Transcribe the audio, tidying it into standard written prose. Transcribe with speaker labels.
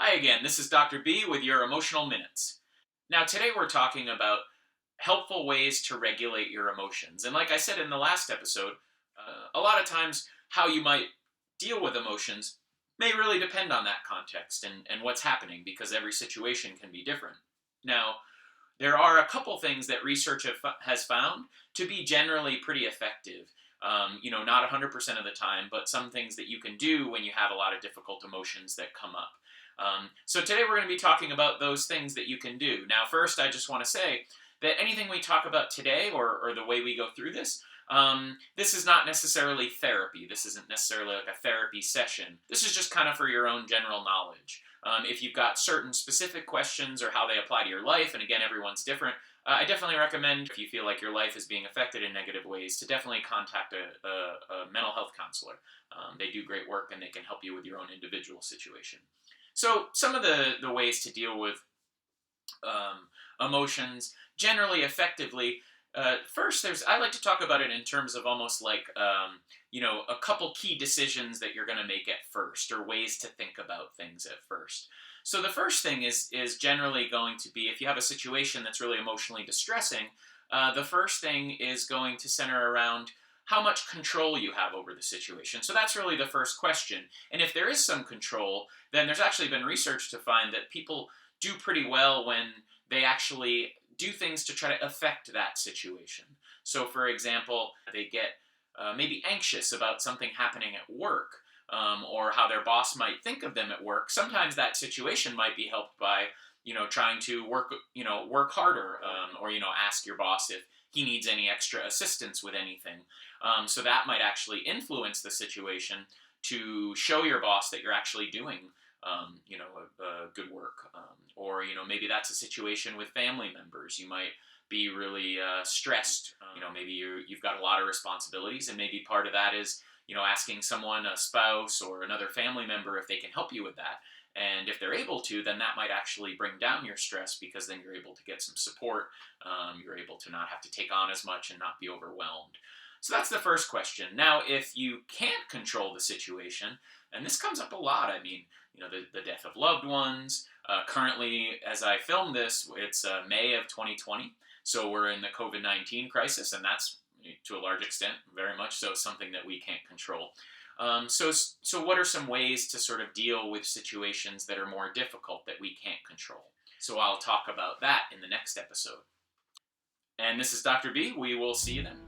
Speaker 1: Hi again, this is Dr. B with your Emotional Minutes. Now, today we're talking about helpful ways to regulate your emotions. And like I said in the last episode, a lot of times how you might deal with emotions may really depend on that context and what's happening because every situation can be different. Now, there are a couple things that research has found to be generally pretty effective. Not 100% of the time, but some things that you can do when you have a lot of difficult emotions that come up. So today we're going to be talking about those things that you can do. Now, first, I just want to say that anything we talk about today or the way we go through this is not necessarily therapy. This isn't necessarily like a therapy session. This is just kind of for your own general knowledge. If you've got certain specific questions or how they apply to your life, and again, everyone's different, I definitely recommend if you feel like your life is being affected in negative ways to definitely contact a mental health counselor. They do great work and they can help you with your own individual situation. So some of the ways to deal with emotions generally effectively. First, I like to talk about it in terms of almost like a couple key decisions that you're going to make at first, or ways to think about things at first. So the first thing is generally going to be if you have a situation that's really emotionally distressing. The first thing is going to center around how much control you have over the situation. So that's really the first question. And if there is some control, then there's actually been research to find that people do pretty well when they actually do things to try to affect that situation. So, for example, they get maybe anxious about something happening at work, or how their boss might think of them at work. Sometimes that situation might be helped by trying to work harder, or ask your boss if he needs any extra assistance with anything. So that might actually influence the situation to show your boss that you're actually doing good work. Or maybe that's a situation with family members. You might be really stressed. Maybe you've got a lot of responsibilities, and maybe part of that is asking someone, a spouse or another family member, if they can help you with that. And if they're able to, then that might actually bring down your stress because then you're able to get some support. You're able to not have to take on as much and not be overwhelmed. So that's the first question. Now, if you can't control the situation, and this comes up a lot, I mean, the death of loved ones. Currently, as I film this, it's May of 2020. So we're in the COVID-19 crisis, and that's, to a large extent, very much so, something that we can't control. So what are some ways to sort of deal with situations that are more difficult that we can't control? So I'll talk about that in the next episode. And this is Dr. B. We will see you then.